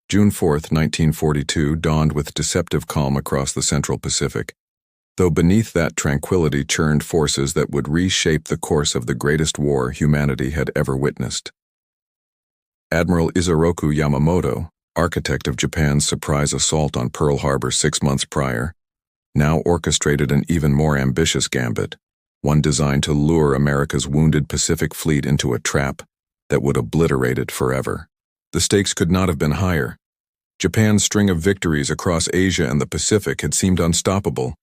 June 4, 1942 dawned with deceptive calm across the Central Pacific, though beneath that tranquility churned forces that would reshape the course of the greatest war humanity had ever witnessed. Admiral Isoroku Yamamoto, architect of Japan's surprise assault on Pearl Harbor 6 months prior, now orchestrated an even more ambitious gambit, one designed to lure America's wounded Pacific Fleet into a trap that would obliterate it forever. The stakes could not have been higher. Japan's string of victories across Asia and the Pacific had seemed unstoppable,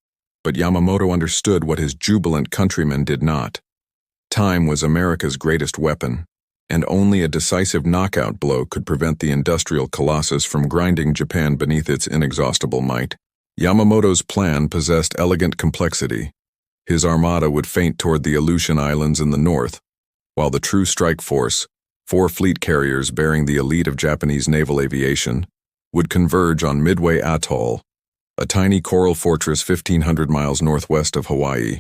but Yamamoto understood what his jubilant countrymen did not. Time was America's greatest weapon, and only a decisive knockout blow could prevent the industrial colossus from grinding Japan beneath its inexhaustible might. Yamamoto's plan possessed elegant complexity. His armada would feint toward the Aleutian Islands in the north, while the true strike force, 4 fleet carriers bearing the elite of Japanese naval aviation, would converge on Midway Atoll, a tiny coral fortress 1,500 miles northwest of Hawaii.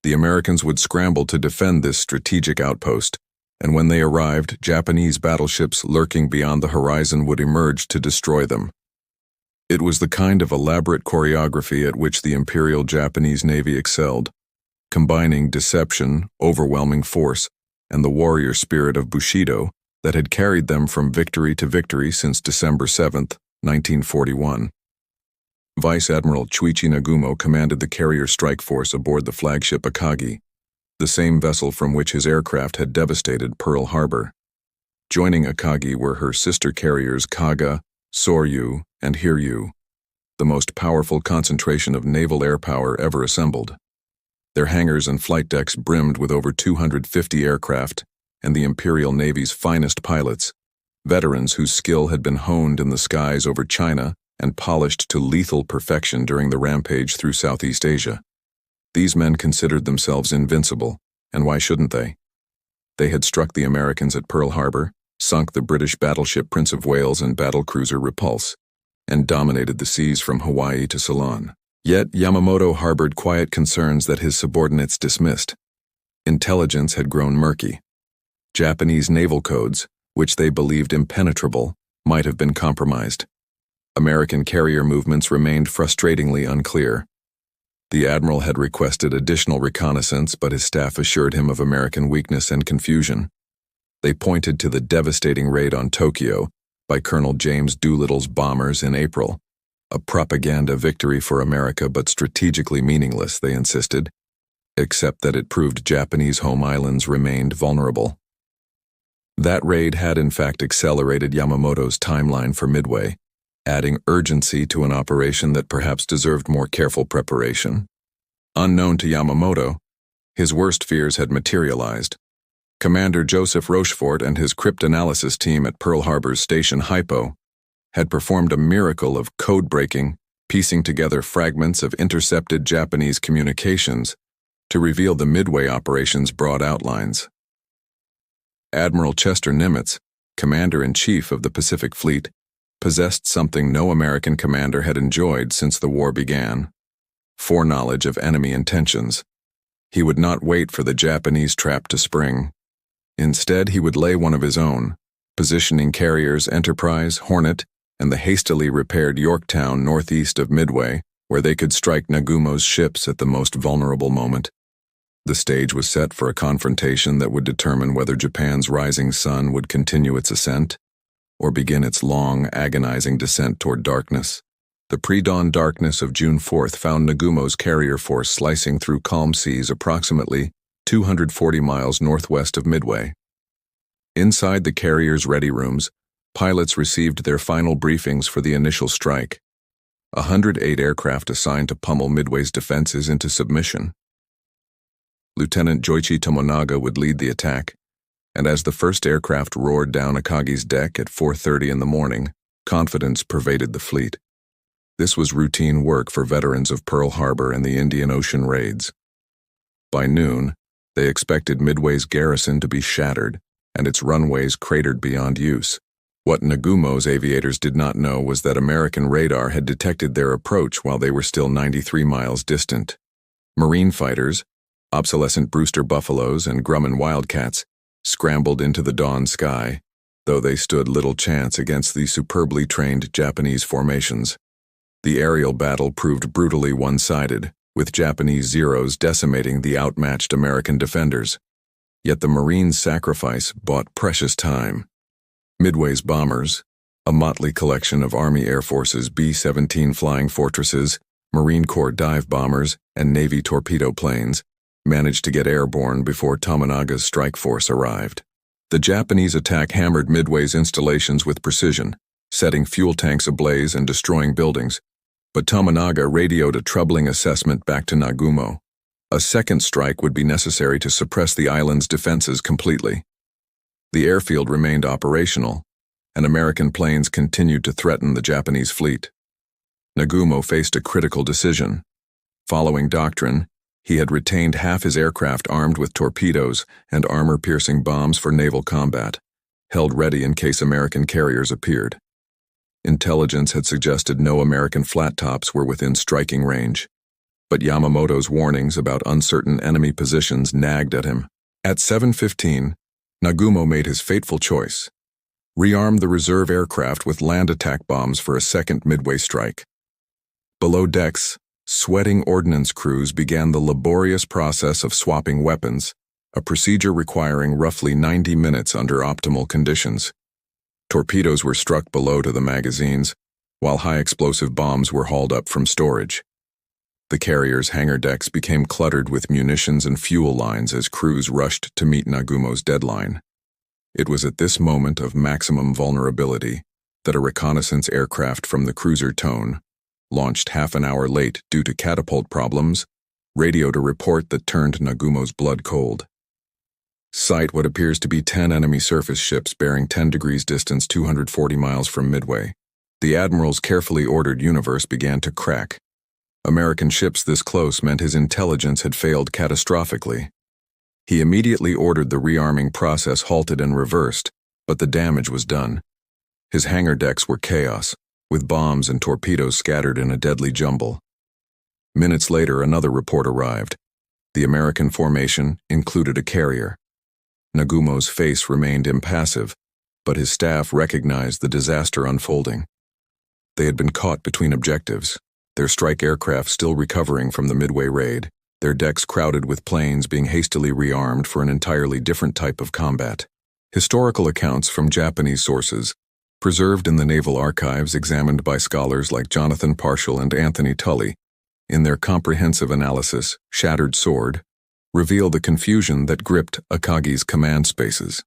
The Americans would scramble to defend this strategic outpost, and when they arrived, Japanese battleships lurking beyond the horizon would emerge to destroy them. It was the kind of elaborate choreography at which the Imperial Japanese Navy excelled, combining deception, overwhelming force, and the warrior spirit of Bushido that had carried them from victory to victory since December 7, 1941. Vice Admiral Chuichi Nagumo commanded the carrier strike force aboard the flagship Akagi, the same vessel from which his aircraft had devastated Pearl Harbor. Joining Akagi were her sister carriers Kaga, Soryu, and Hiryu, the most powerful concentration of naval air power ever assembled. Their hangars and flight decks brimmed with over 250 aircraft and the Imperial Navy's finest pilots, veterans whose skill had been honed in the skies over China and polished to lethal perfection during the rampage through Southeast Asia. These men considered themselves invincible, and why shouldn't they? They had struck the Americans at Pearl Harbor, sunk the British battleship Prince of Wales and battlecruiser Repulse, and dominated the seas from Hawaii to Ceylon. Yet Yamamoto harbored quiet concerns that his subordinates dismissed. Intelligence had grown murky. Japanese naval codes, which they believed impenetrable, might have been compromised. American carrier movements remained frustratingly unclear. The admiral had requested additional reconnaissance, but his staff assured him of American weakness and confusion. They pointed to the devastating raid on Tokyo by Colonel James Doolittle's bombers in April, a propaganda victory for America but strategically meaningless, they insisted, except that it proved Japanese home islands remained vulnerable. That raid had in fact accelerated Yamamoto's timeline for Midway, adding urgency to an operation that perhaps deserved more careful preparation. Unknown to Yamamoto, his worst fears had materialized. Commander Joseph Rochefort and his cryptanalysis team at Pearl Harbor's Station Hypo had performed a miracle of code-breaking, piecing together fragments of intercepted Japanese communications to reveal the Midway operation's broad outlines. Admiral Chester Nimitz, Commander-in-Chief of the Pacific Fleet, possessed something no American commander had enjoyed since the war began: foreknowledge of enemy intentions. He would not wait for the Japanese trap to spring. Instead, he would lay one of his own, positioning carriers Enterprise, Hornet, and the hastily repaired Yorktown northeast of Midway, where they could strike Nagumo's ships at the most vulnerable moment. The stage was set for a confrontation that would determine whether Japan's rising sun would continue its ascent or begin its long, agonizing descent toward darkness. The pre-dawn darkness of June 4th found Nagumo's carrier force slicing through calm seas approximately 240 miles northwest of Midway. Inside the carrier's ready rooms, pilots received their final briefings for the initial strike. 108 aircraft assigned to pummel Midway's defenses into submission. Lieutenant Joichi Tomonaga would lead the attack, and as the first aircraft roared down Akagi's deck at 4:30 in the morning, confidence pervaded the fleet. This was routine work for veterans of Pearl Harbor and the Indian Ocean raids. By noon, they expected Midway's garrison to be shattered and its runways cratered beyond use. What Nagumo's aviators did not know was that American radar had detected their approach while they were still 93 miles distant. Marine fighters, obsolescent Brewster Buffaloes and Grumman Wildcats, scrambled into the dawn sky, though they stood little chance against the superbly trained Japanese formations. The aerial battle proved brutally one-sided, with Japanese Zeros decimating the outmatched American defenders. Yet the Marines' sacrifice bought precious time. Midway's bombers, a motley collection of Army Air Force's B-17 Flying Fortresses, Marine Corps dive bombers, and Navy torpedo planes, managed to get airborne before Tominaga's strike force arrived. The Japanese attack hammered Midway's installations with precision, setting fuel tanks ablaze and destroying buildings, but Tominaga radioed a troubling assessment back to Nagumo. A second strike would be necessary to suppress the island's defenses completely. The airfield remained operational, and American planes continued to threaten the Japanese fleet. Nagumo faced a critical decision. Following doctrine, he had retained half his aircraft armed with torpedoes and armor-piercing bombs for naval combat, held ready in case American carriers appeared. Intelligence had suggested no American flat tops were within striking range, but Yamamoto's warnings about uncertain enemy positions nagged at him. At 7:15, Nagumo made his fateful choice: rearm the reserve aircraft with land attack bombs for a second Midway strike. Below decks, sweating ordnance crews began the laborious process of swapping weapons, a procedure requiring roughly 90 minutes under optimal conditions. Torpedoes were struck below to the magazines, while high-explosive bombs were hauled up from storage. The carrier's hangar decks became cluttered with munitions and fuel lines as crews rushed to meet Nagumo's deadline. It was at this moment of maximum vulnerability that a reconnaissance aircraft from the cruiser Tone, launched half an hour late due to catapult problems, radioed a report that turned Nagumo's blood cold. Sight what appears to be 10 enemy surface ships bearing 10 degrees distance 240 miles from Midway. The Admiral's carefully ordered universe began to crack. American ships this close meant his intelligence had failed catastrophically. He immediately ordered the rearming process halted and reversed, but the damage was done. His hangar decks were chaos, with bombs and torpedoes scattered in a deadly jumble. Minutes later, another report arrived. The American formation included a carrier. Nagumo's face remained impassive, but his staff recognized the disaster unfolding. They had been caught between objectives, their strike aircraft still recovering from the Midway raid, their decks crowded with planes being hastily rearmed for an entirely different type of combat. Historical accounts from Japanese sources, preserved in the naval archives examined by scholars like Jonathan Parshall and Anthony Tully, in their comprehensive analysis, Shattered Sword, reveal the confusion that gripped Akagi's command spaces.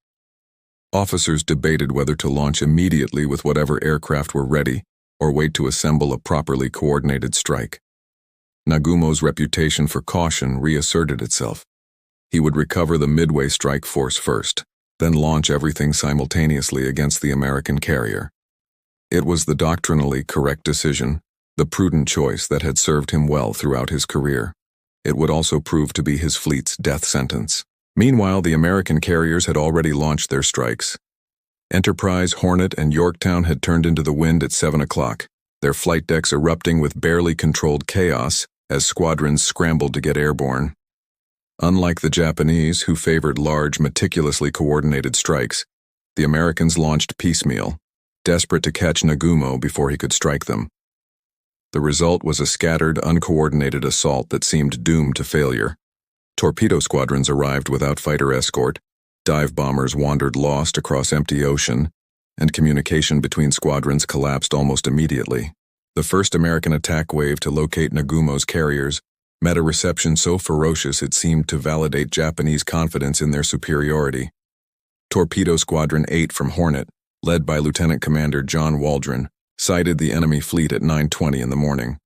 Officers debated whether to launch immediately with whatever aircraft were ready or wait to assemble a properly coordinated strike. Nagumo's reputation for caution reasserted itself. He would recover the Midway strike force first, then launch everything simultaneously against the American carrier. It was the doctrinally correct decision, the prudent choice that had served him well throughout his career. It would also prove to be his fleet's death sentence. Meanwhile, the American carriers had already launched their strikes. Enterprise, Hornet, and Yorktown had turned into the wind at 7 o'clock, their flight decks erupting with barely controlled chaos as squadrons scrambled to get airborne. Unlike the Japanese, who favored large, meticulously coordinated strikes, the Americans launched piecemeal, desperate to catch Nagumo before he could strike them. The result was a scattered, uncoordinated assault that seemed doomed to failure. Torpedo squadrons arrived without fighter escort, dive bombers wandered lost across empty ocean, and communication between squadrons collapsed almost immediately. The first American attack wave to locate Nagumo's carriers met a reception so ferocious it seemed to validate Japanese confidence in their superiority. Torpedo Squadron 8 from Hornet, led by Lieutenant Commander John Waldron, sighted the enemy fleet at 9:20 in the morning.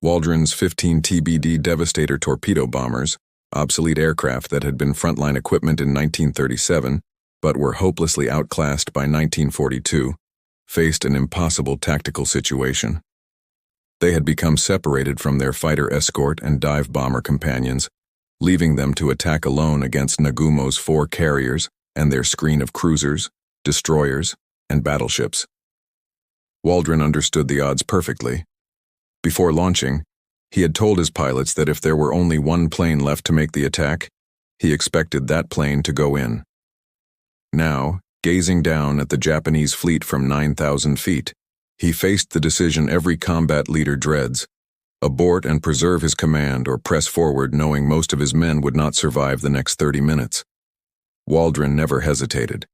Waldron's 15 TBD Devastator torpedo bombers, obsolete aircraft that had been frontline equipment in 1937 but were hopelessly outclassed by 1942, faced an impossible tactical situation. They had become separated from their fighter escort and dive bomber companions, leaving them to attack alone against Nagumo's 4 carriers and their screen of cruisers, destroyers, and battleships. Waldron understood the odds perfectly. Before launching, he had told his pilots that if there were only one plane left to make the attack, he expected that plane to go in. Now, gazing down at the Japanese fleet from 9,000 feet. He faced the decision every combat leader dreads: abort and preserve his command, or press forward knowing most of his men would not survive the next 30 minutes. Waldron never hesitated.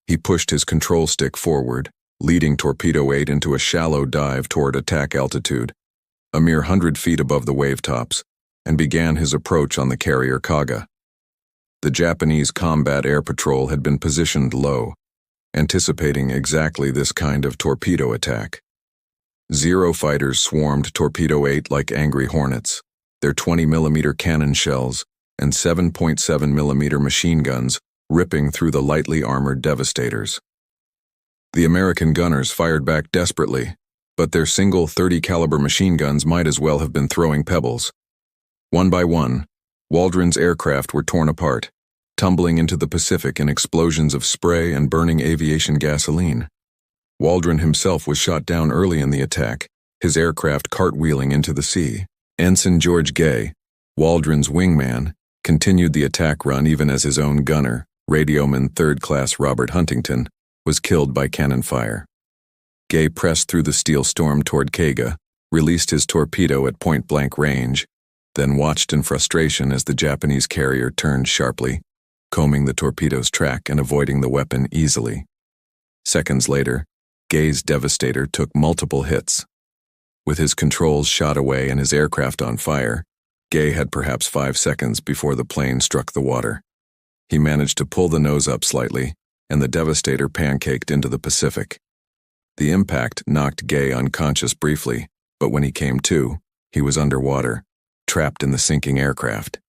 He pushed his control stick forward, leading Torpedo 8 into a shallow dive toward attack altitude, a mere 100 feet above the wave tops, and began his approach on the carrier Kaga. The Japanese combat air patrol had been positioned low, anticipating exactly this kind of torpedo attack. Zero fighters swarmed Torpedo 8 like angry hornets, their 20mm cannon shells and 7.7mm machine guns ripping through the lightly armored devastators. The American gunners fired back desperately, but their single 30-caliber machine guns might as well have been throwing pebbles. One by one, Waldron's aircraft were torn apart, tumbling into the Pacific in explosions of spray and burning aviation gasoline. Waldron himself was shot down early in the attack, his aircraft cartwheeling into the sea. Ensign George Gay, Waldron's wingman, continued the attack run even as his own gunner, radioman 3rd Class Robert Huntington, was killed by cannon fire. Gay pressed through the steel storm toward Kaga, released his torpedo at point-blank range, then watched in frustration as the Japanese carrier turned sharply, combing the torpedo's track and avoiding the weapon easily. Seconds later, Gay's Devastator took multiple hits. With his controls shot away and his aircraft on fire, Gay had perhaps 5 seconds before the plane struck the water. He managed to pull the nose up slightly, and the Devastator pancaked into the Pacific. The impact knocked Gay unconscious briefly, but when he came to, he was underwater, trapped in the sinking aircraft.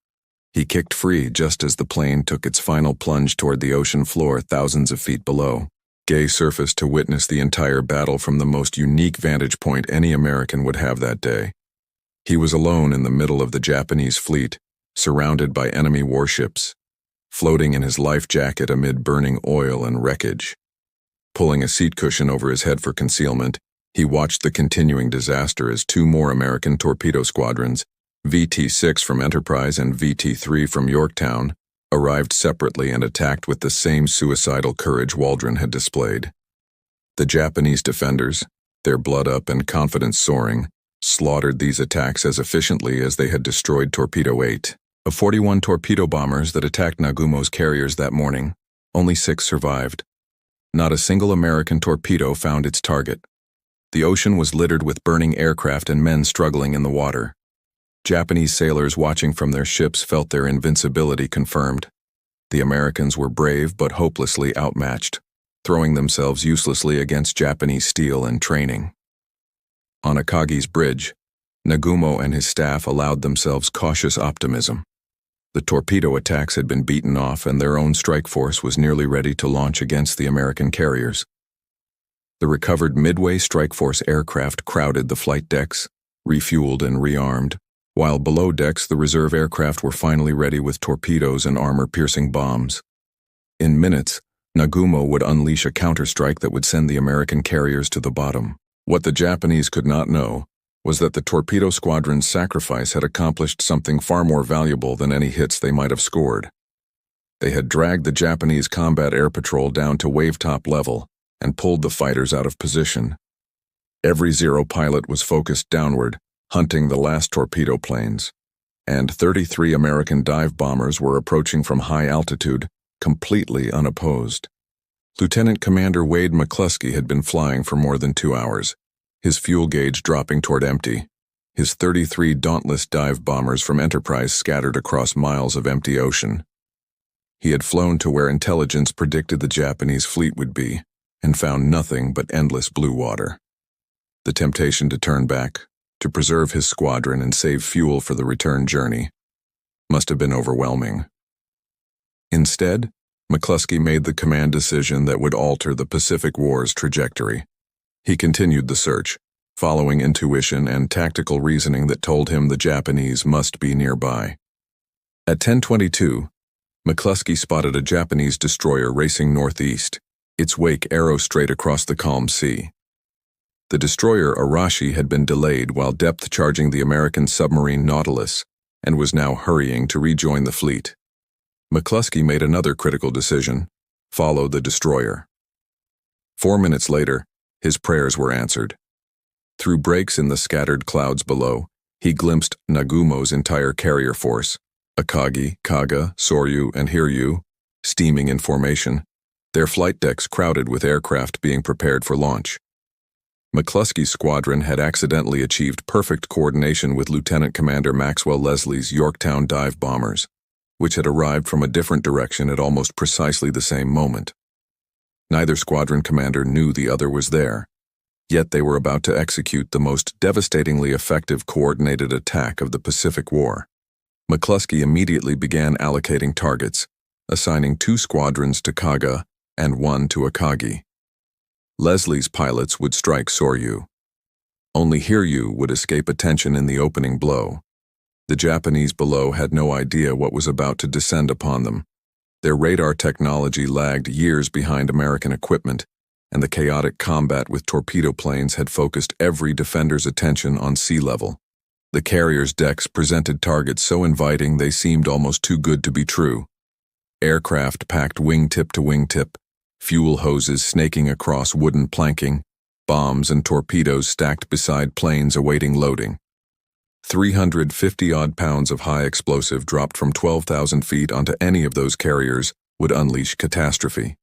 He kicked free just as the plane took its final plunge toward the ocean floor thousands of feet below. Gay surfaced to witness the entire battle from the most unique vantage point any American would have that day. He was alone in the middle of the Japanese fleet, surrounded by enemy warships, floating in his life jacket amid burning oil and wreckage. Pulling a seat cushion over his head for concealment, he watched the continuing disaster as 2 more American torpedo squadrons, VT-6 from Enterprise and VT-3 from Yorktown, arrived separately and attacked with the same suicidal courage Waldron had displayed. The Japanese defenders, their blood up and confidence soaring, slaughtered these attacks as efficiently as they had destroyed Torpedo 8. Of 41 torpedo bombers that attacked Nagumo's carriers that morning, only 6 survived. Not a single American torpedo found its target. The ocean was littered with burning aircraft and men struggling in the water. Japanese sailors watching from their ships felt their invincibility confirmed. The Americans were brave but hopelessly outmatched, throwing themselves uselessly against Japanese steel and training. On Akagi's bridge, Nagumo and his staff allowed themselves cautious optimism. The torpedo attacks had been beaten off and their own strike force was nearly ready to launch against the American carriers. The recovered Midway strike force aircraft crowded the flight decks, refueled and rearmed, while below decks the reserve aircraft were finally ready with torpedoes and armor-piercing bombs. In minutes, Nagumo would unleash a counterstrike that would send the American carriers to the bottom. What the Japanese could not know was that the torpedo squadron's sacrifice had accomplished something far more valuable than any hits they might have scored. They had dragged the Japanese combat air patrol down to wave-top level and pulled the fighters out of position. Every Zero pilot was focused downward, hunting the last torpedo planes, and 33 American dive bombers were approaching from high altitude, completely unopposed. Lieutenant Commander Wade McCluskey had been flying for more than 2 hours, his fuel gauge dropping toward empty, his 33 Dauntless dive bombers from Enterprise scattered across miles of empty ocean. He had flown to where intelligence predicted the Japanese fleet would be, and found nothing but endless blue water. The temptation to turn back, to preserve his squadron and save fuel for the return journey, must have been overwhelming. Instead, McCluskey made the command decision that would alter the Pacific War's trajectory. He continued the search, following intuition and tactical reasoning that told him the Japanese must be nearby. At 10:22, McCluskey spotted a Japanese destroyer racing northeast, its wake arrow straight across the calm sea. The destroyer Arashi had been delayed while depth-charging the American submarine Nautilus and was now hurrying to rejoin the fleet. McCluskey made another critical decision, Follow the destroyer. 4 minutes later, his prayers were answered. Through breaks in the scattered clouds below, he glimpsed Nagumo's entire carrier force, Akagi, Kaga, Soryu, and Hiryu, steaming in formation, their flight decks crowded with aircraft being prepared for launch. McCluskey's squadron had accidentally achieved perfect coordination with Lieutenant Commander Maxwell Leslie's Yorktown dive bombers, which had arrived from a different direction at almost precisely the same moment. Neither squadron commander knew the other was there, yet they were about to execute the most devastatingly effective coordinated attack of the Pacific War. McCluskey immediately began allocating targets, assigning 2 squadrons to Kaga and 1 to Akagi. Leslie's pilots would strike Soryu. Only Hiryu would escape attention in the opening blow. The Japanese below had no idea what was about to descend upon them. Their radar technology lagged years behind American equipment, and the chaotic combat with torpedo planes had focused every defender's attention on sea level. The carrier's decks presented targets so inviting they seemed almost too good to be true. Aircraft packed wingtip to wingtip, fuel hoses snaking across wooden planking, bombs and torpedoes stacked beside planes awaiting loading. 350-odd pounds of high explosive dropped from 12,000 feet onto any of those carriers would unleash catastrophe.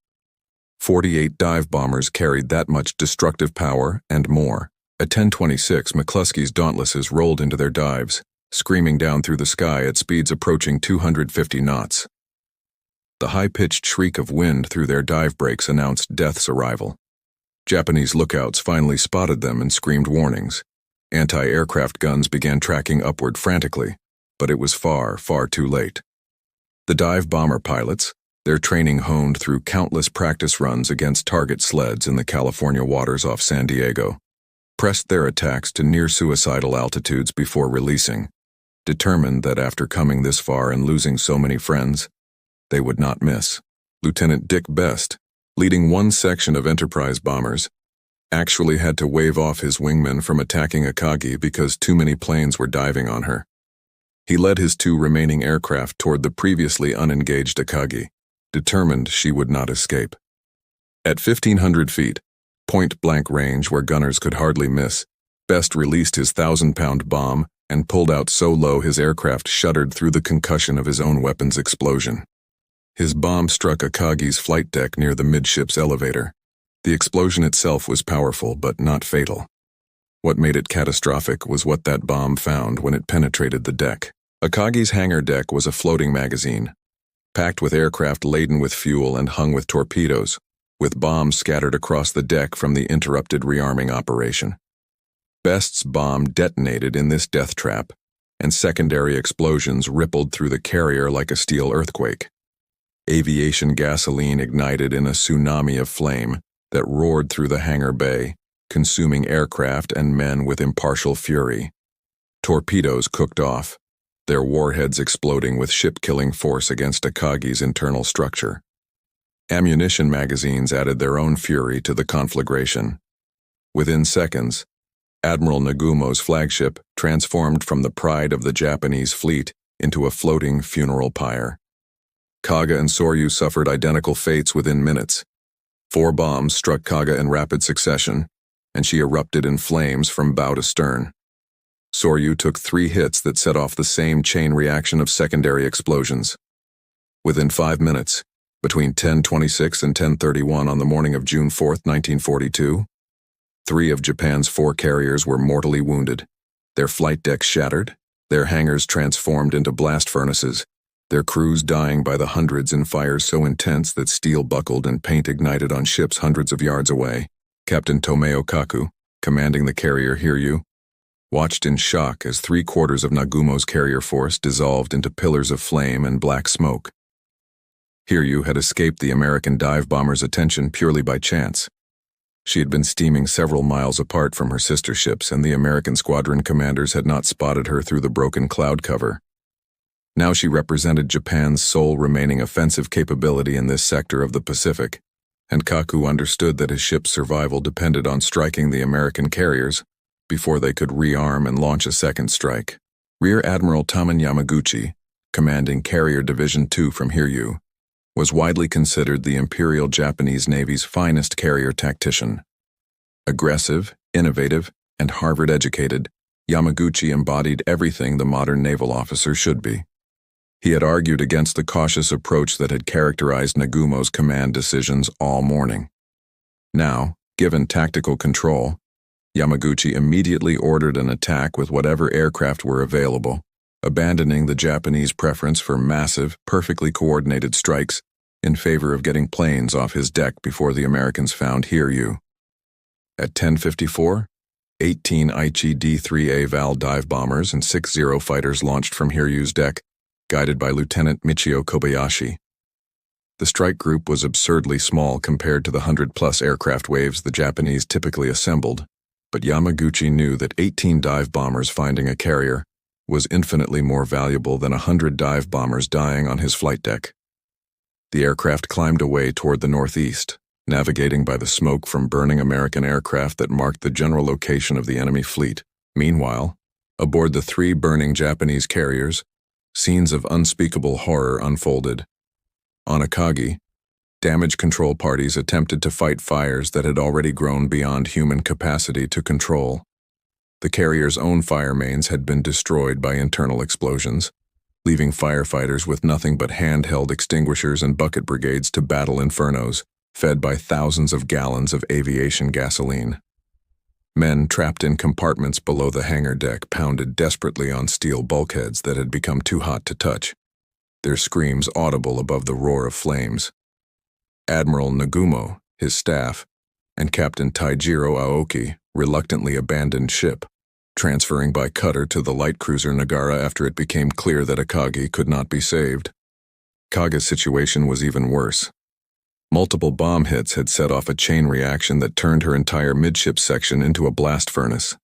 48 dive bombers carried that much destructive power and more. At 10:26, McCluskey's Dauntlesses rolled into their dives, screaming down through the sky at speeds approaching 250 knots. The high-pitched shriek of wind through their dive brakes announced death's arrival. Japanese lookouts finally spotted them and screamed warnings. Anti-aircraft guns began tracking upward frantically, but it was far, far too late. The dive bomber pilots, their training honed through countless practice runs against target sleds in the California waters off San Diego, pressed their attacks to near-suicidal altitudes before releasing, determined that after coming this far and losing so many friends, they would not miss. Lieutenant Dick Best, leading one section of Enterprise bombers, actually had to wave off his wingmen from attacking Akagi because too many planes were diving on her. He led his 2 remaining aircraft toward the previously unengaged Akagi, determined she would not escape. At 1,500 feet, point-blank range where gunners could hardly miss, Best released his 1,000-pound bomb and pulled out so low his aircraft shuddered through the concussion of his own weapon's explosion. His bomb struck Akagi's flight deck near the midships elevator. The explosion itself was powerful but not fatal. What made it catastrophic was what that bomb found when it penetrated the deck. Akagi's hangar deck was a floating magazine, packed with aircraft laden with fuel and hung with torpedoes, with bombs scattered across the deck from the interrupted rearming operation. Best's bomb detonated in this death trap, and secondary explosions rippled through the carrier like a steel earthquake. Aviation gasoline ignited in a tsunami of flame that roared through the hangar bay, consuming aircraft and men with impartial fury. Torpedoes cooked off, their warheads exploding with ship-killing force against Akagi's internal structure. Ammunition magazines added their own fury to the conflagration. Within seconds, Admiral Nagumo's flagship transformed from the pride of the Japanese fleet into a floating funeral pyre. Kaga and Soryu suffered identical fates within minutes. 4 bombs struck Kaga in rapid succession, and she erupted in flames from bow to stern. Soryu took 3 hits that set off the same chain reaction of secondary explosions. Within 5 minutes, between 10:26 and 10:31 on the morning of June 4, 1942, 3 of Japan's 4 carriers were mortally wounded, their flight decks shattered, their hangars transformed into blast furnaces, their crews dying by the hundreds in fires so intense that steel buckled and paint ignited on ships hundreds of yards away. Captain Tomeo Kaku, commanding the carrier Hiryu, watched in shock as 3/4 of Nagumo's carrier force dissolved into pillars of flame and black smoke. Hiryu had escaped the American dive bomber's attention purely by chance. She had been steaming several miles apart from her sister ships, and the American squadron commanders had not spotted her through the broken cloud cover. Now she represented Japan's sole remaining offensive capability in this sector of the Pacific, and Kaku understood that his ship's survival depended on striking the American carriers before they could rearm and launch a second strike. Rear Admiral Taman Yamaguchi, commanding Carrier Division 2 from Hiryu, was widely considered the Imperial Japanese Navy's finest carrier tactician. Aggressive, innovative, and Harvard-educated, Yamaguchi embodied everything the modern naval officer should be. He had argued against the cautious approach that had characterized Nagumo's command decisions all morning. Now, given tactical control, Yamaguchi immediately ordered an attack with whatever aircraft were available, abandoning the Japanese preference for massive, perfectly coordinated strikes in favor of getting planes off his deck before the Americans found Hiryu. At 10:54, 18 Aichi D-3A Val dive bombers and 6 Zero fighters launched from Hiryu's deck, guided by Lieutenant Michio Kobayashi. The strike group was absurdly small compared to the 100-plus aircraft waves the Japanese typically assembled, but Yamaguchi knew that 18 dive bombers finding a carrier was infinitely more valuable than 100 dive bombers dying on his flight deck. The aircraft climbed away toward the northeast, navigating by the smoke from burning American aircraft that marked the general location of the enemy fleet. Meanwhile, aboard the 3 burning Japanese carriers, scenes of unspeakable horror unfolded. On Akagi, damage control parties attempted to fight fires that had already grown beyond human capacity to control. The carrier's own fire mains had been destroyed by internal explosions, leaving firefighters with nothing but handheld extinguishers and bucket brigades to battle infernos, fed by thousands of gallons of aviation gasoline. Men trapped in compartments below the hangar deck pounded desperately on steel bulkheads that had become too hot to touch, their screams audible above the roar of flames. Admiral Nagumo, his staff, and Captain Taijiro Aoki reluctantly abandoned ship, transferring by cutter to the light cruiser Nagara after it became clear that Akagi could not be saved. Kaga's situation was even worse. Multiple bomb hits had set off a chain reaction that turned her entire midship section into a blast furnace.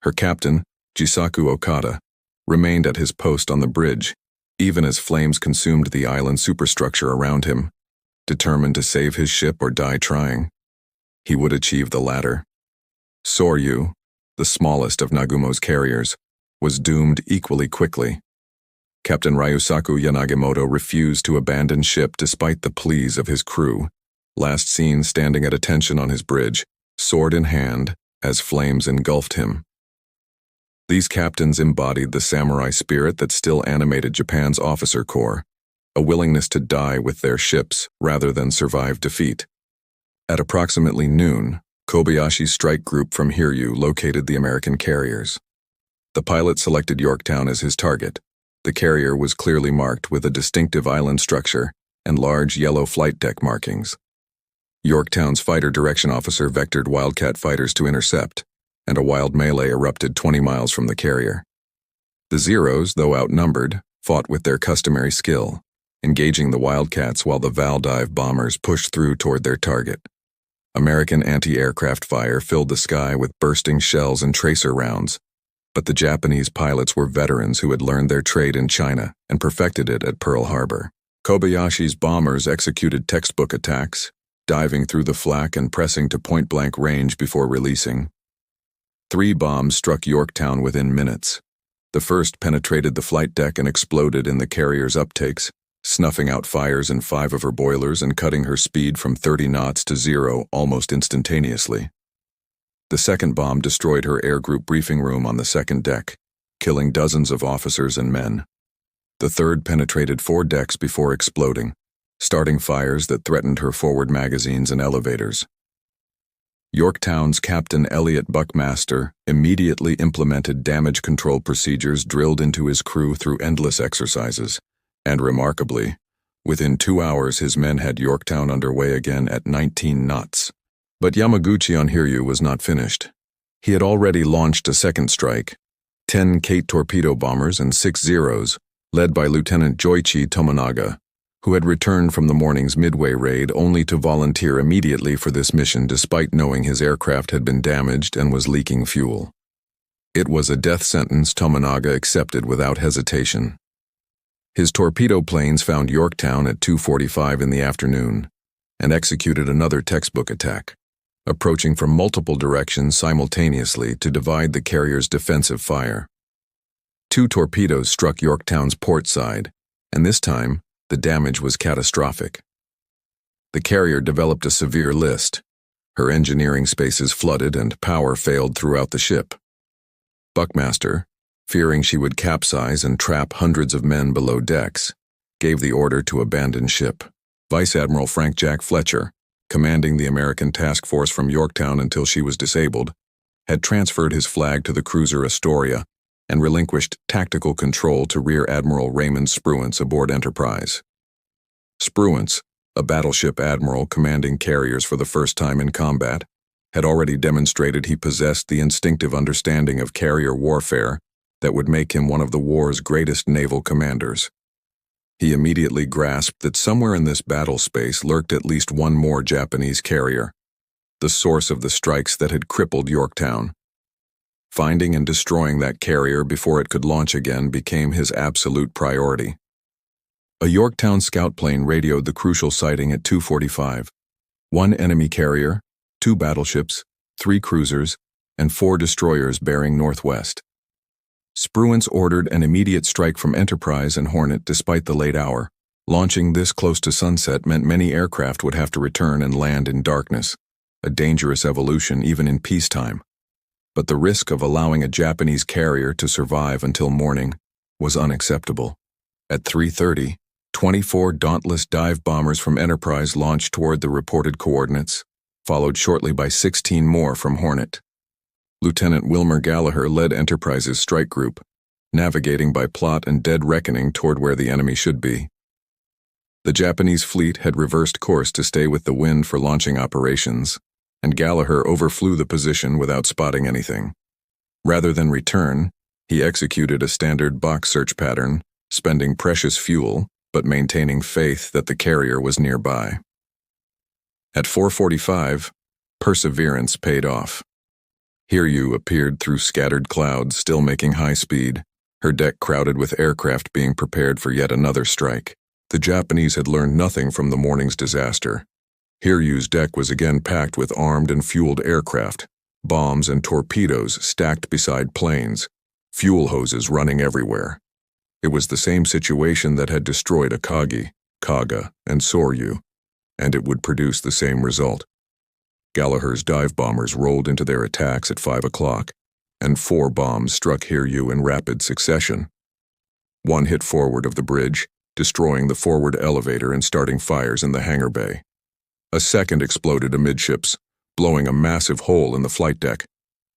Her captain, Jisaku Okada, remained at his post on the bridge, even as flames consumed the island superstructure around him, determined to save his ship or die trying. He would achieve the latter. Soryu, the smallest of Nagumo's carriers, was doomed equally quickly. Captain Ryusaku Yanagimoto refused to abandon ship despite the pleas of his crew, last seen standing at attention on his bridge, sword in hand, as flames engulfed him. These captains embodied the samurai spirit that still animated Japan's officer corps, a willingness to die with their ships rather than survive defeat. At approximately noon, Kobayashi's strike group from Hiryu located the American carriers. The pilot selected Yorktown as his target. The carrier was clearly marked with a distinctive island structure and large yellow flight deck markings. Yorktown's fighter direction officer vectored Wildcat fighters to intercept, and a wild melee erupted 20 miles from the carrier. The Zeros, though outnumbered, fought with their customary skill, engaging the Wildcats while the Valdive bombers pushed through toward their target. American anti-aircraft fire filled the sky with bursting shells and tracer rounds, but the Japanese pilots were veterans who had learned their trade in China and perfected it at Pearl Harbor. Kobayashi's bombers executed textbook attacks, diving through the flak and pressing to point-blank range before releasing. 3 bombs struck Yorktown within minutes. The first penetrated the flight deck and exploded in the carrier's uptakes, snuffing out fires in 5 of her boilers and cutting her speed from 30 knots to 0 almost instantaneously. The second bomb destroyed her air group briefing room on the second deck, killing dozens of officers and men. The third penetrated 4 decks before exploding, starting fires that threatened her forward magazines and elevators. Yorktown's Captain Elliot Buckmaster immediately implemented damage control procedures drilled into his crew through endless exercises, and remarkably, within 2 hours his men had Yorktown underway again at 19 knots. But Yamaguchi on Hiryu was not finished. He had already launched a second strike, 10 Kate torpedo bombers and 6 Zeros, led by Lieutenant Joichi Tomonaga, who had returned from the morning's Midway raid only to volunteer immediately for this mission despite knowing his aircraft had been damaged and was leaking fuel. It was a death sentence Tomonaga accepted without hesitation. His torpedo planes found Yorktown at 2:45 in the afternoon and executed another textbook attack, approaching from multiple directions simultaneously to divide the carrier's defensive fire. 2 torpedoes struck Yorktown's port side, and this time, The damage was catastrophic. The carrier developed a severe list. Her engineering spaces flooded and power failed throughout the ship. Buckmaster, fearing she would capsize and trap hundreds of men below decks, gave the order to abandon ship. Vice Admiral Frank Jack Fletcher, commanding the American task force from Yorktown until she was disabled, had transferred his flag to the cruiser Astoria and relinquished tactical control to Rear Admiral Raymond Spruance aboard Enterprise. Spruance, a battleship admiral commanding carriers for the first time in combat, had already demonstrated he possessed the instinctive understanding of carrier warfare that would make him one of the war's greatest naval commanders. He immediately grasped that somewhere in this battle space lurked at least one more Japanese carrier, the source of the strikes that had crippled Yorktown. Finding and destroying that carrier before it could launch again became his absolute priority. A Yorktown scout plane radioed the crucial sighting at 2:45. 1 enemy carrier, 2 battleships, 3 cruisers, and 4 destroyers bearing northwest. Spruance ordered an immediate strike from Enterprise and Hornet despite the late hour. Launching this close to sunset meant many aircraft would have to return and land in darkness, a dangerous evolution even in peacetime. But the risk of allowing a Japanese carrier to survive until morning was unacceptable. At 3:30, 24 dauntless dive bombers from Enterprise launched toward the reported coordinates, followed shortly by 16 more from Hornet. Lieutenant Wilmer Gallagher led Enterprise's strike group, navigating by plot and dead reckoning toward where the enemy should be. The Japanese fleet had reversed course to stay with the wind for launching operations, and Gallagher overflew the position without spotting anything. Rather than return, he executed a standard box search pattern, spending precious fuel but maintaining faith that the carrier was nearby. At 4:45, perseverance paid off. Hiryu appeared through scattered clouds, still making high speed, her deck crowded with aircraft being prepared for yet another strike. The Japanese had learned nothing from the morning's disaster. Hiryu's deck was again packed with armed and fueled aircraft, bombs and torpedoes stacked beside planes, fuel hoses running everywhere. It was the same situation that had destroyed Akagi, Kaga, and Soryu, and it would produce the same result. Gallagher's dive bombers rolled into their attacks at 5 o'clock, and 4 bombs struck Hiryu in rapid succession. One hit forward of the bridge, destroying the forward elevator and starting fires in the hangar bay. A second exploded amidships, blowing a massive hole in the flight deck.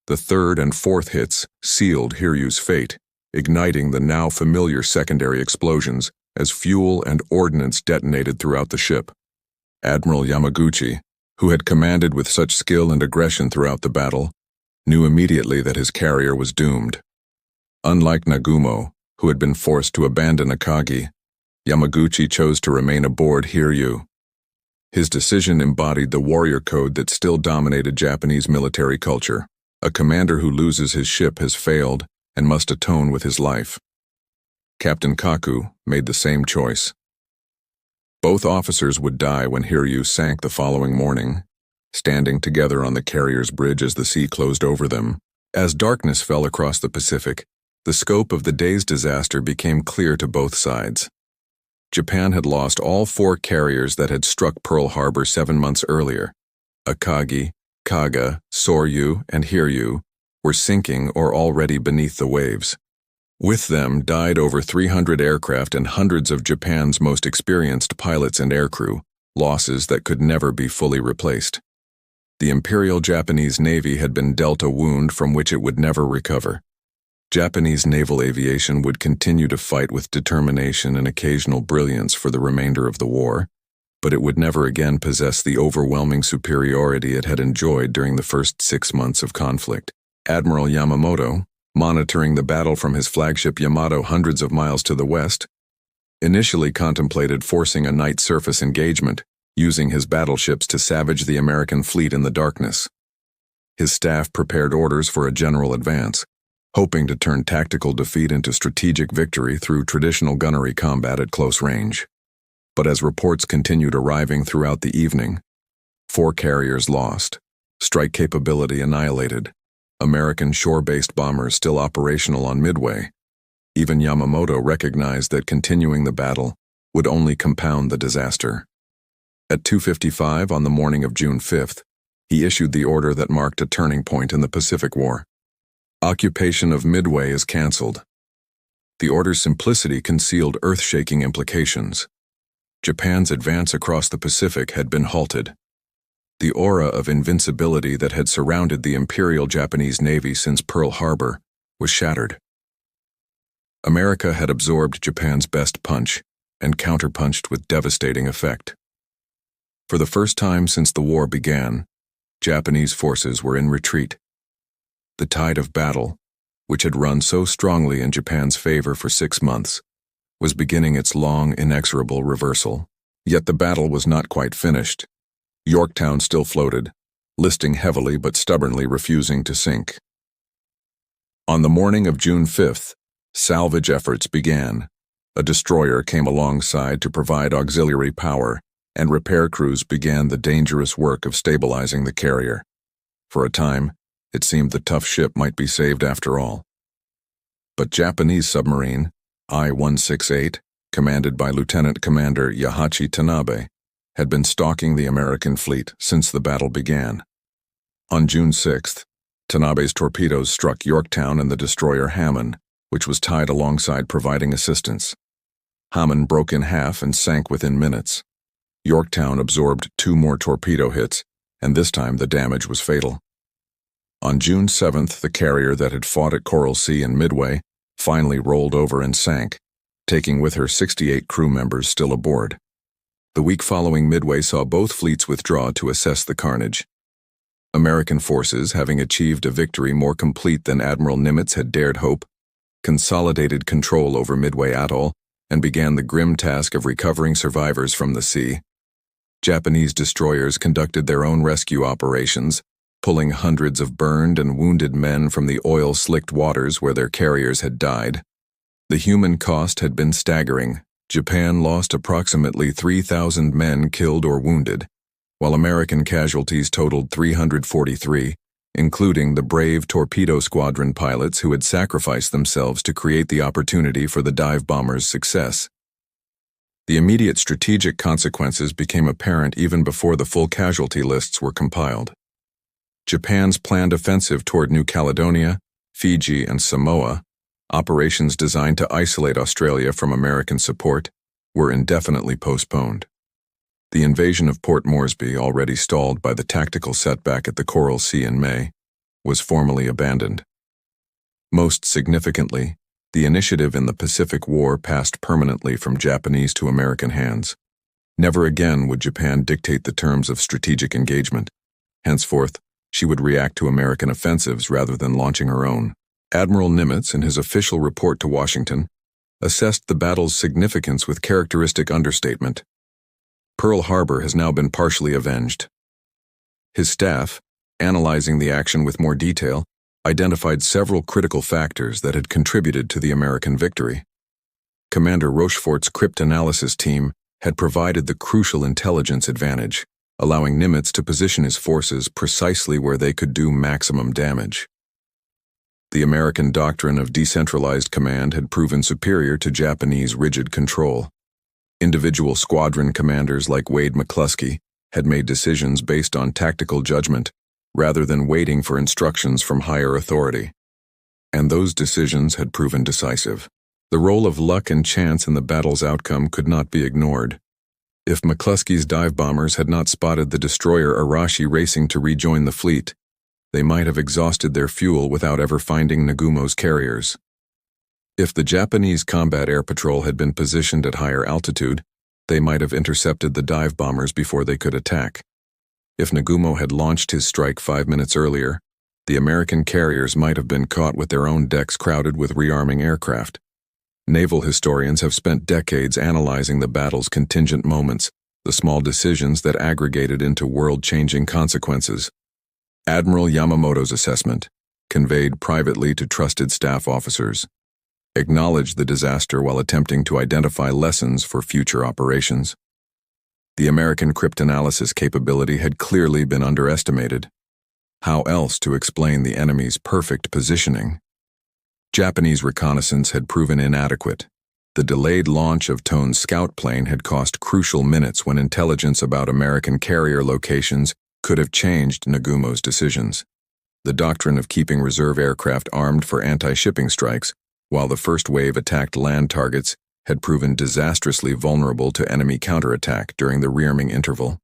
The third and fourth hits sealed Hiryu's fate, igniting the now familiar secondary explosions as fuel and ordnance detonated throughout the ship. Admiral Yamaguchi, who had commanded with such skill and aggression throughout the battle, knew immediately that his carrier was doomed. Unlike Nagumo, who had been forced to abandon Akagi, Yamaguchi chose to remain aboard Hiryu. His decision embodied the warrior code that still dominated Japanese military culture. A commander who loses his ship has failed and must atone with his life. Captain Kaku made the same choice. Both officers would die when Hiryu sank the following morning, standing together on the carrier's bridge as the sea closed over them. As darkness fell across the Pacific, the scope of the day's disaster became clear to both sides. Japan had lost all 4 carriers that had struck Pearl Harbor 7 months earlier. Akagi, Kaga, Soryu, and Hiryu were sinking or already beneath the waves. With them died over 300 aircraft and hundreds of Japan's most experienced pilots and aircrew, losses that could never be fully replaced. The Imperial Japanese Navy had been dealt a wound from which it would never recover. Japanese naval aviation would continue to fight with determination and occasional brilliance for the remainder of the war, but it would never again possess the overwhelming superiority it had enjoyed during the first 6 months of conflict. Admiral Yamamoto, monitoring the battle from his flagship Yamato hundreds of miles to the west, initially contemplated forcing a night surface engagement, using his battleships to savage the American fleet in the darkness. His staff prepared orders for a general advance, hoping to turn tactical defeat into strategic victory through traditional gunnery combat at close range. But as reports continued arriving throughout the evening, 4 carriers lost, strike capability annihilated, American shore-based bombers still operational on Midway. Even Yamamoto recognized that continuing the battle would only compound the disaster. At 2:55 on the morning of June 5th, he issued the order that marked a turning point in the Pacific War. Occupation of Midway is cancelled. The order's simplicity concealed earth-shaking implications. Japan's advance across the Pacific had been halted. The aura of invincibility that had surrounded the Imperial Japanese Navy since Pearl Harbor was shattered. America had absorbed Japan's best punch and counterpunched with devastating effect. For the first time since the war began, Japanese forces were in retreat. The tide of battle, which had run so strongly in Japan's favor for 6 months, was beginning its long, inexorable reversal. Yet the battle was not quite finished. Yorktown still floated, listing heavily but stubbornly refusing to sink. On the morning of June 5th, salvage efforts began. A destroyer came alongside to provide auxiliary power, and repair crews began the dangerous work of stabilizing the carrier. For a time, it seemed the tough ship might be saved after all. But Japanese submarine, I-168, commanded by Lieutenant Commander Yahachi Tanabe, had been stalking the American fleet since the battle began. On June 6th, Tanabe's torpedoes struck Yorktown and the destroyer Hammond, which was tied alongside providing assistance. Hammond broke in half and sank within minutes. Yorktown absorbed 2 more torpedo hits, and this time the damage was fatal. On June 7th, the carrier that had fought at Coral Sea and Midway finally rolled over and sank, taking with her 68 crew members still aboard. The week following Midway saw both fleets withdraw to assess the carnage. American forces, having achieved a victory more complete than Admiral Nimitz had dared hope, consolidated control over Midway Atoll and began the grim task of recovering survivors from the sea. Japanese destroyers conducted their own rescue operations, pulling hundreds of burned and wounded men from the oil-slicked waters where their carriers had died. The human cost had been staggering. Japan lost approximately 3,000 men killed or wounded, while American casualties totaled 343, including the brave torpedo squadron pilots who had sacrificed themselves to create the opportunity for the dive bombers' success. The immediate strategic consequences became apparent even before the full casualty lists were compiled. Japan's planned offensive toward New Caledonia, Fiji, and Samoa, operations designed to isolate Australia from American support, were indefinitely postponed. The invasion of Port Moresby, already stalled by the tactical setback at the Coral Sea in May, was formally abandoned. Most significantly, the initiative in the Pacific War passed permanently from Japanese to American hands. Never again would Japan dictate the terms of strategic engagement. Henceforth, she would react to American offensives rather than launching her own. Admiral Nimitz, in his official report to Washington, assessed the battle's significance with characteristic understatement. Pearl Harbor has now been partially avenged. His staff, analyzing the action with more detail, identified several critical factors that had contributed to the American victory. Commander Rochefort's cryptanalysis team had provided the crucial intelligence advantage, allowing Nimitz to position his forces precisely where they could do maximum damage. The American doctrine of decentralized command had proven superior to Japanese rigid control. Individual squadron commanders like Wade McCluskey had made decisions based on tactical judgment rather than waiting for instructions from higher authority. And those decisions had proven decisive. The role of luck and chance in the battle's outcome could not be ignored. If McCluskey's dive bombers had not spotted the destroyer Arashi racing to rejoin the fleet, they might have exhausted their fuel without ever finding Nagumo's carriers. If the Japanese combat air patrol had been positioned at higher altitude, they might have intercepted the dive bombers before they could attack. If Nagumo had launched his strike 5 minutes earlier, the American carriers might have been caught with their own decks crowded with rearming aircraft. Naval historians have spent decades analyzing the battle's contingent moments, the small decisions that aggregated into world-changing consequences. Admiral Yamamoto's assessment, conveyed privately to trusted staff officers, acknowledged the disaster while attempting to identify lessons for future operations. The American cryptanalysis capability had clearly been underestimated. How else to explain the enemy's perfect positioning? Japanese reconnaissance had proven inadequate. The delayed launch of Tone's scout plane had cost crucial minutes when intelligence about American carrier locations could have changed Nagumo's decisions. The doctrine of keeping reserve aircraft armed for anti-shipping strikes, while the first wave attacked land targets, had proven disastrously vulnerable to enemy counterattack during the rearming interval.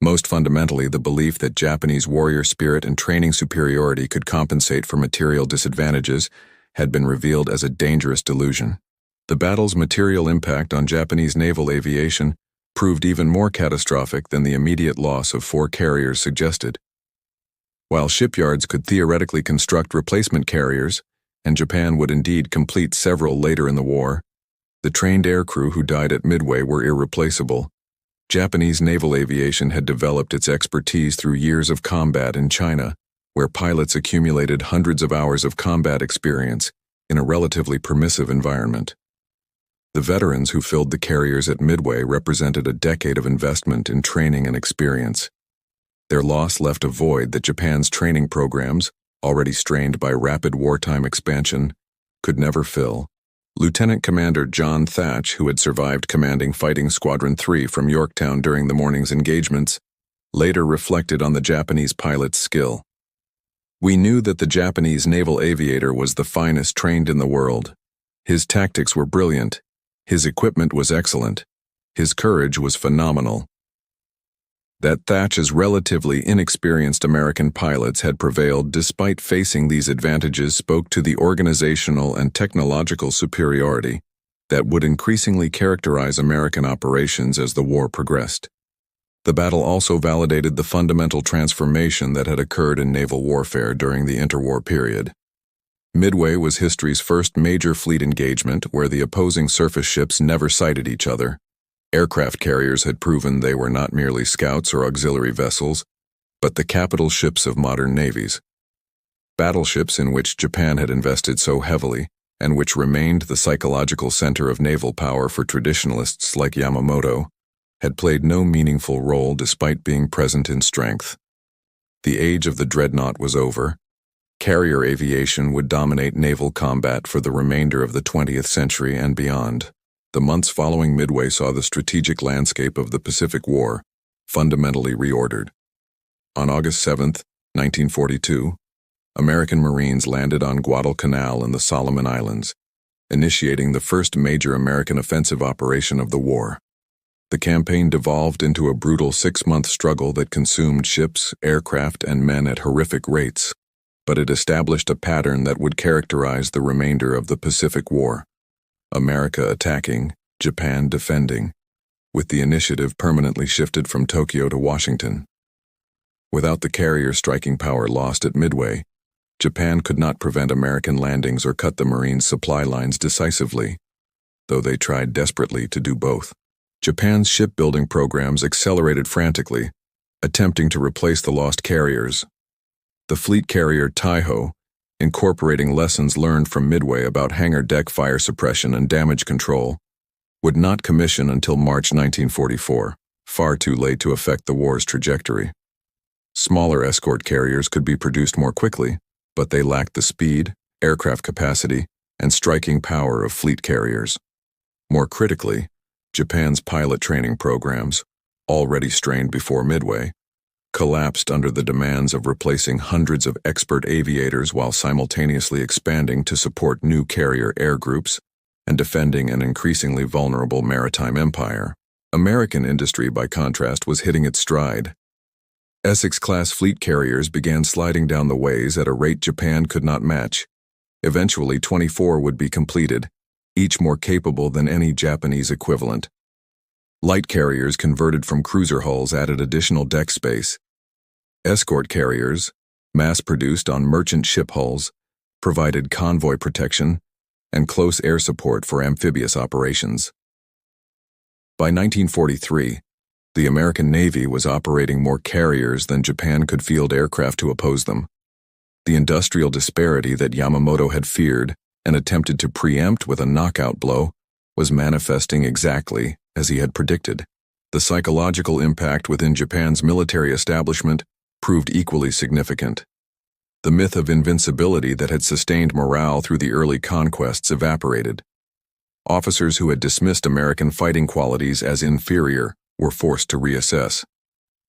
Most fundamentally, the belief that Japanese warrior spirit and training superiority could compensate for material disadvantages had been revealed as a dangerous delusion. The battle's material impact on Japanese naval aviation proved even more catastrophic than the immediate loss of 4 carriers suggested. While shipyards could theoretically construct replacement carriers, and Japan would indeed complete several later in the war, the trained aircrew who died at Midway were irreplaceable. Japanese naval aviation had developed its expertise through years of combat in China, where pilots accumulated hundreds of hours of combat experience in a relatively permissive environment. The veterans who filled the carriers at Midway represented a decade of investment in training and experience. Their loss left a void that Japan's training programs, already strained by rapid wartime expansion, could never fill. Lieutenant Commander John Thatch, who had survived commanding Fighting Squadron 3 from Yorktown during the morning's engagements, later reflected on the Japanese pilot's skill. "We knew that the Japanese naval aviator was the finest trained in the world. His tactics were brilliant. His equipment was excellent. His courage was phenomenal." That Thatch's relatively inexperienced American pilots had prevailed despite facing these advantages spoke to the organizational and technological superiority that would increasingly characterize American operations as the war progressed. The battle also validated the fundamental transformation that had occurred in naval warfare during the interwar period. Midway was history's first major fleet engagement where the opposing surface ships never sighted each other. Aircraft carriers had proven they were not merely scouts or auxiliary vessels, but the capital ships of modern navies. Battleships in which Japan had invested so heavily, and which remained the psychological center of naval power for traditionalists like Yamamoto, had played no meaningful role despite being present in strength. The age of the dreadnought was over. Carrier aviation would dominate naval combat for the remainder of the 20th century and beyond. The months following Midway saw the strategic landscape of the Pacific War fundamentally reordered. On August 7, 1942, American Marines landed on Guadalcanal in the Solomon Islands, initiating the first major American offensive operation of the war. The campaign devolved into a brutal 6-month struggle that consumed ships, aircraft, and men at horrific rates, but it established a pattern that would characterize the remainder of the Pacific War. America attacking, Japan defending, with the initiative permanently shifted from Tokyo to Washington. Without the carrier striking power lost at Midway, Japan could not prevent American landings or cut the Marines' supply lines decisively, though they tried desperately to do both. Japan's shipbuilding programs accelerated frantically, attempting to replace the lost carriers. The fleet carrier Taiho, incorporating lessons learned from Midway about hangar deck fire suppression and damage control, would not commission until March 1944, far too late to affect the war's trajectory. Smaller escort carriers could be produced more quickly, but they lacked the speed, aircraft capacity, and striking power of fleet carriers. More critically, Japan's pilot training programs, already strained before Midway, collapsed under the demands of replacing hundreds of expert aviators while simultaneously expanding to support new carrier air groups and defending an increasingly vulnerable maritime empire. American industry, by contrast, was hitting its stride. Essex-class fleet carriers began sliding down the ways at a rate Japan could not match. Eventually, 24 would be completed, each more capable than any Japanese equivalent. Light carriers converted from cruiser hulls added additional deck space. Escort carriers, mass-produced on merchant ship hulls, provided convoy protection and close air support for amphibious operations. By 1943, the American Navy was operating more carriers than Japan could field aircraft to oppose them. The industrial disparity that Yamamoto had feared and attempted to preempt with a knockout blow was manifesting exactly as he had predicted. The psychological impact within Japan's military establishment proved equally significant. The myth of invincibility that had sustained morale through the early conquests evaporated. Officers who had dismissed American fighting qualities as inferior were forced to reassess.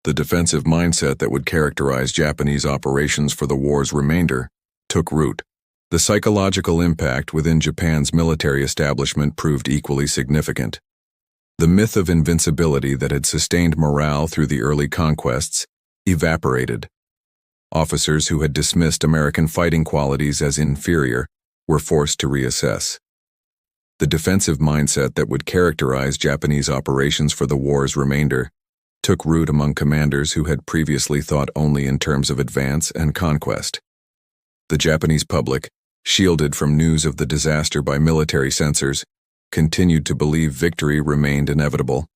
The defensive mindset that would characterize Japanese operations for the war's remainder took root. The psychological impact within Japan's military establishment proved equally significant. The myth of invincibility that had sustained morale through the early conquests evaporated. Officers who had dismissed American fighting qualities as inferior were forced to reassess. The defensive mindset that would characterize Japanese operations for the war's remainder took root among commanders who had previously thought only in terms of advance and conquest. The Japanese public, shielded from news of the disaster by military censors, continued to believe victory remained inevitable.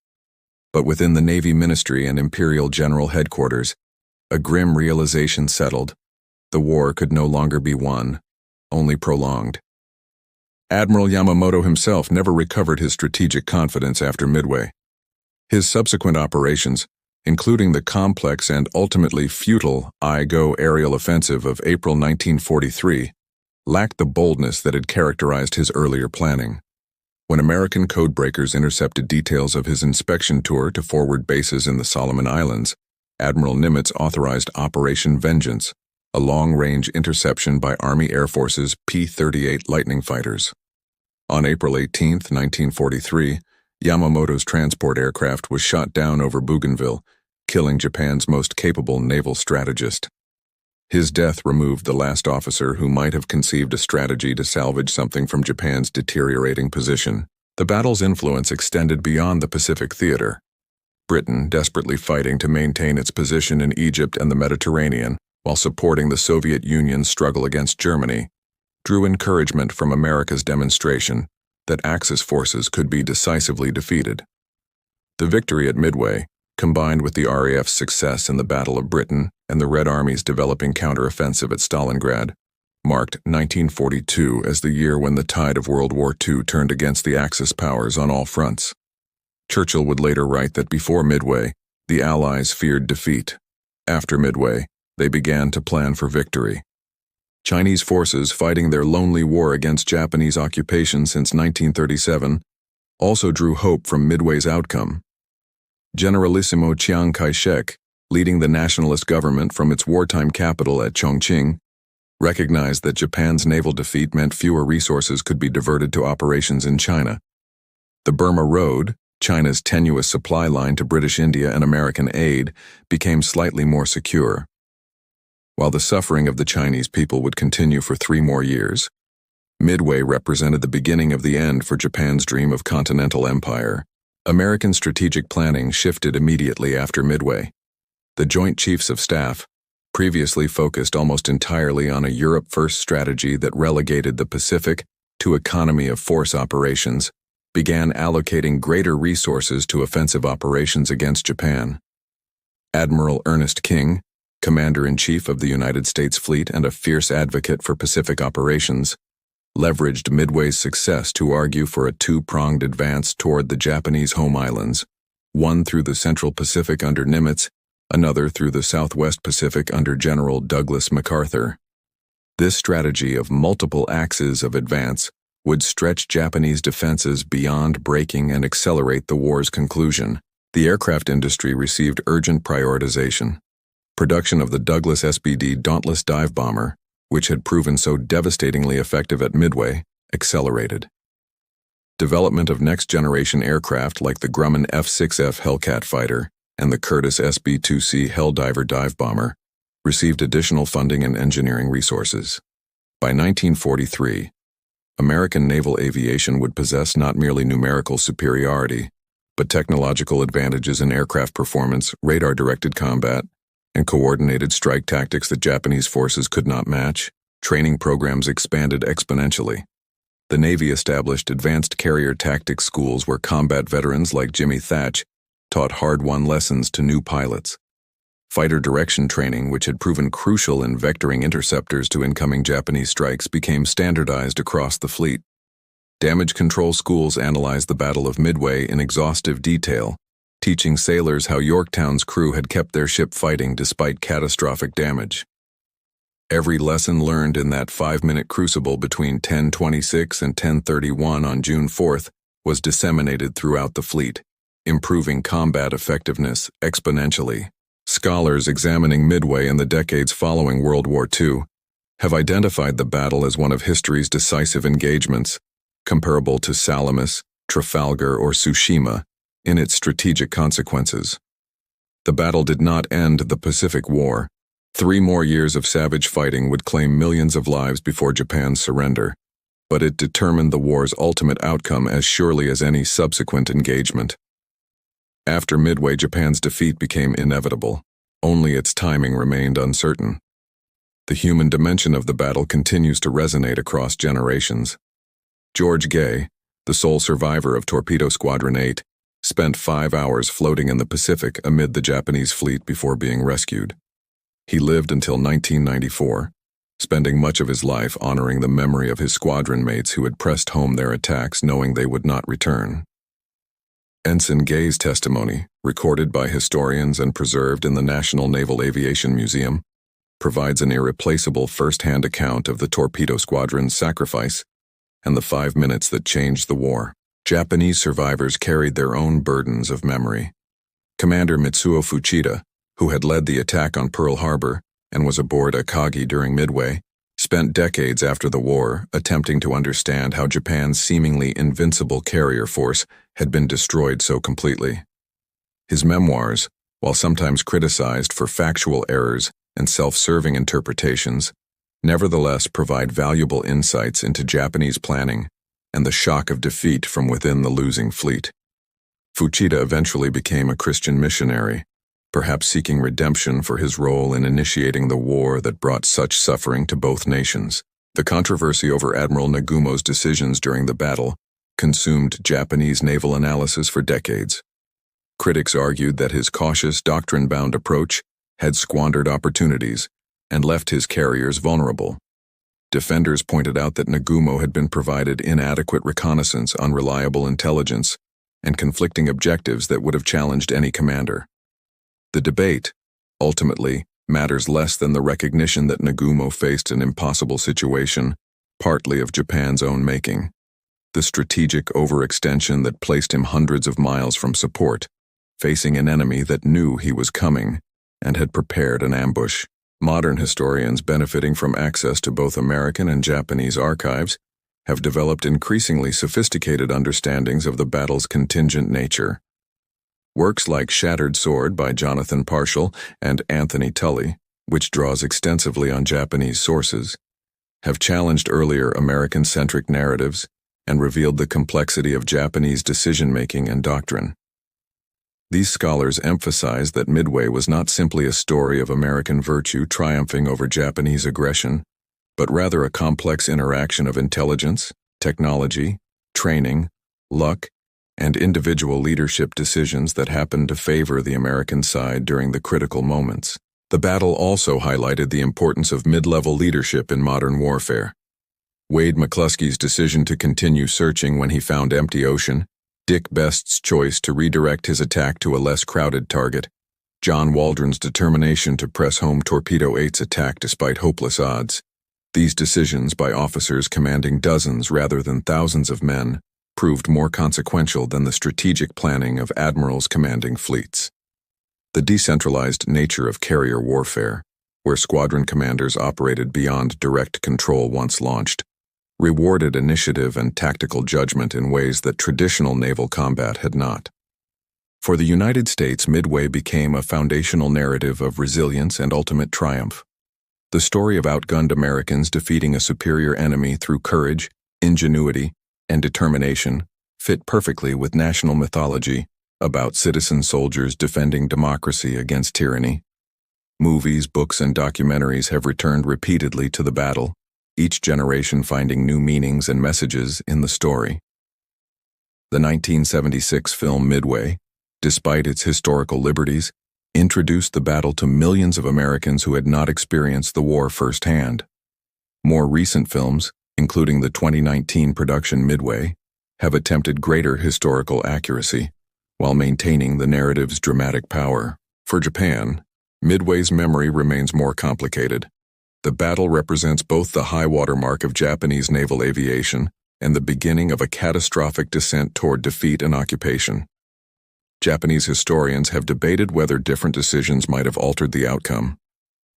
But within the Navy Ministry and Imperial General Headquarters, a grim realization settled. The war could no longer be won, only prolonged. Admiral Yamamoto himself never recovered his strategic confidence after Midway. His subsequent operations, including the complex and ultimately futile I-Go aerial offensive of April 1943, lacked the boldness that had characterized his earlier planning. When American codebreakers intercepted details of his inspection tour to forward bases in the Solomon Islands, Admiral Nimitz authorized Operation Vengeance, a long-range interception by Army Air Force's P-38 Lightning fighters. On April 18, 1943, Yamamoto's transport aircraft was shot down over Bougainville, killing Japan's most capable naval strategist. His death removed the last officer who might have conceived a strategy to salvage something from Japan's deteriorating position. The battle's influence extended beyond the Pacific theater. Britain, desperately fighting to maintain its position in Egypt and the Mediterranean while supporting the Soviet Union's struggle against Germany, drew encouragement from America's demonstration that Axis forces could be decisively defeated. The victory at Midway, combined with the RAF's success in the Battle of Britain and the Red Army's developing counteroffensive at Stalingrad, marked 1942 as the year when the tide of World War II turned against the Axis powers on all fronts. Churchill would later write that before Midway, the Allies feared defeat. After Midway, they began to plan for victory. Chinese forces fighting their lonely war against Japanese occupation since 1937 also drew hope from Midway's outcome. Generalissimo Chiang Kai-shek, leading the nationalist government from its wartime capital at Chongqing, recognized that Japan's naval defeat meant fewer resources could be diverted to operations in China. The Burma Road, China's tenuous supply line to British India and American aid, became slightly more secure. While the suffering of the Chinese people would continue for 3 more years, Midway represented the beginning of the end for Japan's dream of continental empire. American strategic planning shifted immediately after Midway. The Joint Chiefs of Staff, previously focused almost entirely on a Europe-first strategy that relegated the Pacific to economy of force operations, began allocating greater resources to offensive operations against Japan. Admiral Ernest King, Commander-in-Chief of the United States Fleet and a fierce advocate for Pacific operations, leveraged Midway's success to argue for a 2-pronged advance toward the Japanese home islands, one through the Central Pacific under Nimitz, another through the Southwest Pacific under General Douglas MacArthur. This strategy of multiple axes of advance would stretch Japanese defenses beyond breaking and accelerate the war's conclusion. The aircraft industry received urgent prioritization. Production of the Douglas SBD Dauntless dive bomber, which had proven so devastatingly effective at Midway, accelerated. Development of next-generation aircraft like the Grumman F-6F Hellcat fighter and the Curtiss SB-2C Helldiver dive bomber received additional funding and engineering resources. By 1943, American naval aviation would possess not merely numerical superiority, but technological advantages in aircraft performance, radar-directed combat, and coordinated strike tactics that Japanese forces could not match. Training programs expanded exponentially. The Navy established advanced carrier tactics schools where combat veterans like Jimmy Thatch taught hard-won lessons to new pilots. Fighter direction training, which had proven crucial in vectoring interceptors to incoming Japanese strikes, became standardized across the fleet. Damage control schools analyzed the Battle of Midway in exhaustive detail, teaching sailors how Yorktown's crew had kept their ship fighting despite catastrophic damage. Every lesson learned in that 5-minute crucible between 10:26 and 10:31 on June 4th was disseminated throughout the fleet, improving combat effectiveness exponentially. Scholars examining Midway in the decades following World War II have identified the battle as one of history's decisive engagements, comparable to Salamis, Trafalgar, or Tsushima in its strategic consequences. The battle did not end the Pacific War. 3 more years of savage fighting would claim millions of lives before Japan's surrender, but it determined the war's ultimate outcome as surely as any subsequent engagement. After Midway, Japan's defeat became inevitable. Only its timing remained uncertain. The human dimension of the battle continues to resonate across generations. George Gay, the sole survivor of Torpedo Squadron 8, spent 5 hours floating in the Pacific amid the Japanese fleet before being rescued. He lived until 1994, spending much of his life honoring the memory of his squadron mates who had pressed home their attacks knowing they would not return. Ensign Gay's testimony, recorded by historians and preserved in the National Naval Aviation Museum, provides an irreplaceable first-hand account of the Torpedo Squadron's sacrifice and the 5 minutes that changed the war. Japanese survivors carried their own burdens of memory. Commander Mitsuo Fuchida, who had led the attack on Pearl Harbor and was aboard Akagi during Midway, spent decades after the war attempting to understand how Japan's seemingly invincible carrier force had been destroyed so completely. His memoirs, while sometimes criticized for factual errors and self-serving interpretations, nevertheless provide valuable insights into Japanese planning and the shock of defeat from within the losing fleet. Fuchida eventually became a Christian missionary, perhaps seeking redemption for his role in initiating the war that brought such suffering to both nations. The controversy over Admiral Nagumo's decisions during the battle consumed Japanese naval analysis for decades. Critics argued that his cautious, doctrine-bound approach had squandered opportunities and left his carriers vulnerable. Defenders pointed out that Nagumo had been provided inadequate reconnaissance, unreliable intelligence, and conflicting objectives that would have challenged any commander. The debate, ultimately, matters less than the recognition that Nagumo faced an impossible situation, partly of Japan's own making. The strategic overextension that placed him hundreds of miles from support, facing an enemy that knew he was coming and had prepared an ambush. Modern historians benefiting from access to both American and Japanese archives have developed increasingly sophisticated understandings of the battle's contingent nature. Works like Shattered Sword by Jonathan Parshall and Anthony Tully, which draws extensively on Japanese sources, have challenged earlier American-centric narratives and revealed the complexity of Japanese decision-making and doctrine. These scholars emphasize that Midway was not simply a story of American virtue triumphing over Japanese aggression, but rather a complex interaction of intelligence, technology, training, luck, and individual leadership decisions that happened to favor the American side during the critical moments. The battle also highlighted the importance of mid-level leadership in modern warfare. Wade McCluskey's decision to continue searching when he found empty ocean, Dick Best's choice to redirect his attack to a less crowded target, John Waldron's determination to press home Torpedo 8's attack despite hopeless odds. These decisions by officers commanding dozens rather than thousands of men proved more consequential than the strategic planning of admirals commanding fleets. The decentralized nature of carrier warfare, where squadron commanders operated beyond direct control once launched, rewarded initiative and tactical judgment in ways that traditional naval combat had not. For the United States, Midway became a foundational narrative of resilience and ultimate triumph. The story of outgunned Americans defeating a superior enemy through courage, ingenuity, and determination fit perfectly with national mythology about citizen soldiers defending democracy against tyranny. Movies, books, and documentaries have returned repeatedly to the battle, each generation finding new meanings and messages in the story. The 1976 film Midway, despite its historical liberties, introduced the battle to millions of Americans who had not experienced the war firsthand. More recent films, including the 2019 production Midway, have attempted greater historical accuracy, while maintaining the narrative's dramatic power. For Japan, Midway's memory remains more complicated. The battle represents both the high water mark of Japanese naval aviation and the beginning of a catastrophic descent toward defeat and occupation. Japanese historians have debated whether different decisions might have altered the outcome,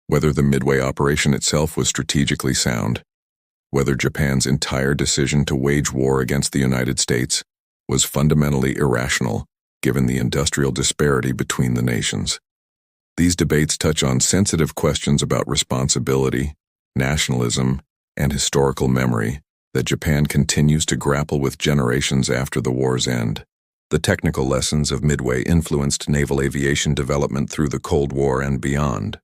whether the Midway operation itself was strategically sound, whether Japan's entire decision to wage war against the United States was fundamentally irrational, given the industrial disparity between the nations. These debates touch on sensitive questions about responsibility, nationalism, and historical memory that Japan continues to grapple with generations after the war's end. The technical lessons of Midway influenced naval aviation development through the Cold War and beyond.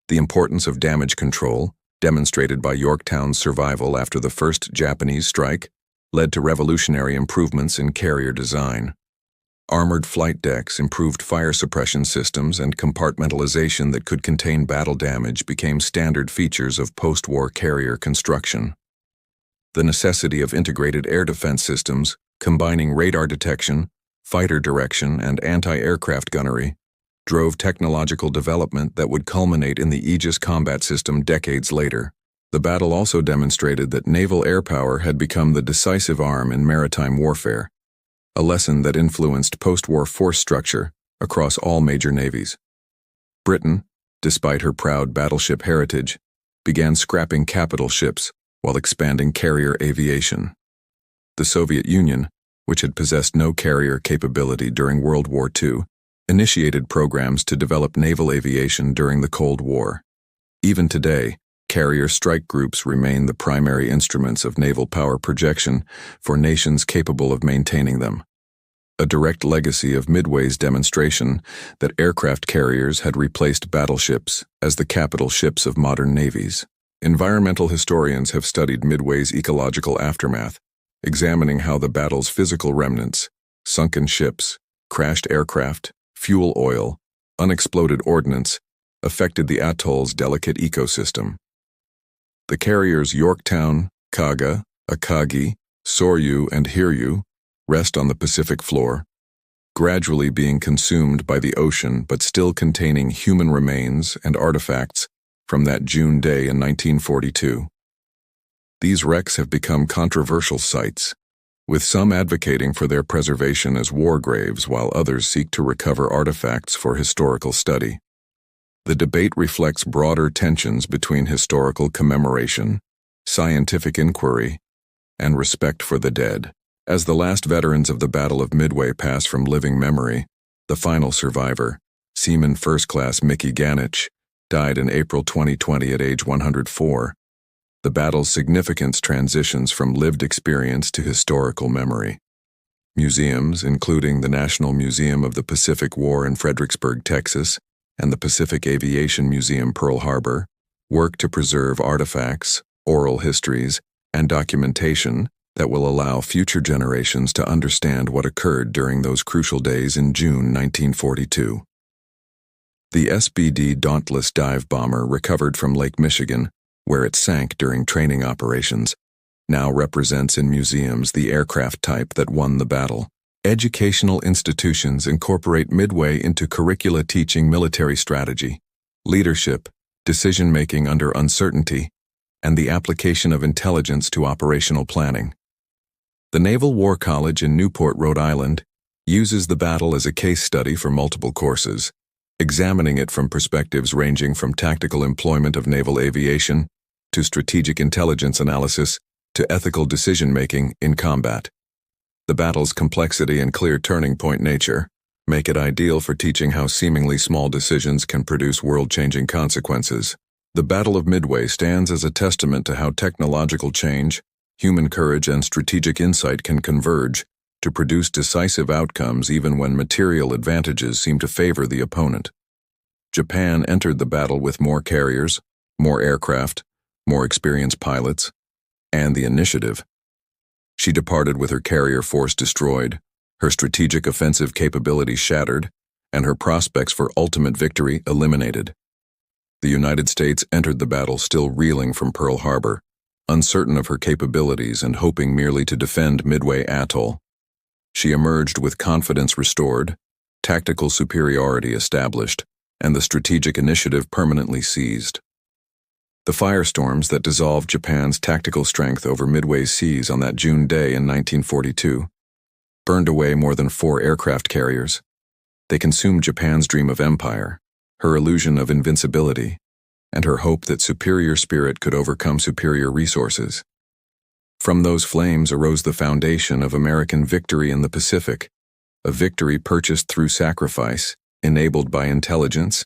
The importance of damage control, demonstrated by Yorktown's survival after the first Japanese strike, led to revolutionary improvements in carrier design. Armored flight decks, improved fire suppression systems, and compartmentalization that could contain battle damage became standard features of post-war carrier construction. The necessity of integrated air defense systems, combining radar detection, fighter direction, and anti-aircraft gunnery, drove technological development that would culminate in the Aegis combat system decades later. The battle also demonstrated that naval air power had become the decisive arm in maritime warfare, a lesson that influenced post-war force structure across all major navies. Britain, despite her proud battleship heritage, began scrapping capital ships while expanding carrier aviation. The Soviet Union, which had possessed no carrier capability during World War II, initiated programs to develop naval aviation during the Cold War. Even today, carrier strike groups remain the primary instruments of naval power projection for nations capable of maintaining them. A direct legacy of Midway's demonstration that aircraft carriers had replaced battleships as the capital ships of modern navies. Environmental historians have studied Midway's ecological aftermath, examining how the battle's physical remnants, sunken ships, crashed aircraft, fuel oil, unexploded ordnance, affected the atoll's delicate ecosystem. The carriers Yorktown, Kaga, Akagi, Soryu, and Hiryu rest on the Pacific floor, gradually being consumed by the ocean but still containing human remains and artifacts from that June day in 1942. These wrecks have become controversial sites, with some advocating for their preservation as war graves while others seek to recover artifacts for historical study. The debate reflects broader tensions between historical commemoration, scientific inquiry, and respect for the dead. As the last veterans of the Battle of Midway pass from living memory, the final survivor, Seaman First Class Mickey Ganich, died in April 2020 at age 104. The battle's significance transitions from lived experience to historical memory. Museums, including the National Museum of the Pacific War in Fredericksburg, Texas, and the Pacific Aviation Museum Pearl Harbor, work to preserve artifacts, oral histories, and documentation that will allow future generations to understand what occurred during those crucial days in June 1942. The SBD Dauntless dive bomber recovered from Lake Michigan, where it sank during training operations, now represents in museums the aircraft type that won the battle. Educational institutions incorporate Midway into curricula teaching military strategy, leadership, decision-making under uncertainty, and the application of intelligence to operational planning. The Naval War College in Newport, Rhode Island, uses the battle as a case study for multiple courses, examining it from perspectives ranging from tactical employment of naval aviation to strategic intelligence analysis to ethical decision-making in combat. The battle's complexity and clear turning point nature make it ideal for teaching how seemingly small decisions can produce world-changing consequences. The Battle of Midway stands as a testament to how technological change, human courage, and strategic insight can converge to produce decisive outcomes even when material advantages seem to favor the opponent. Japan entered the battle with more carriers, more aircraft, more experienced pilots, and the initiative. She departed with her carrier force destroyed, her strategic offensive capabilities shattered, and her prospects for ultimate victory eliminated. The United States entered the battle still reeling from Pearl Harbor, uncertain of her capabilities and hoping merely to defend Midway Atoll. She emerged with confidence restored, tactical superiority established, and the strategic initiative permanently seized. The firestorms that dissolved Japan's tactical strength over Midway's seas on that June day in 1942 burned away more than 4 aircraft carriers. They consumed Japan's dream of empire, her illusion of invincibility, and her hope that superior spirit could overcome superior resources. From those flames arose the foundation of American victory in the Pacific, a victory purchased through sacrifice, enabled by intelligence,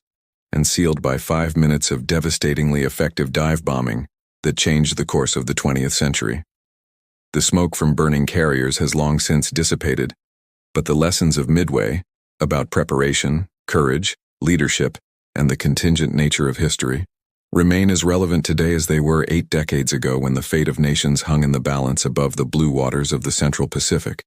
and sealed by 5 minutes of devastatingly effective dive bombing that changed the course of the 20th century. The smoke from burning carriers has long since dissipated, but the lessons of Midway, about preparation, courage, leadership, and the contingent nature of history, remain as relevant today as they were 8 decades ago when the fate of nations hung in the balance above the blue waters of the Central Pacific.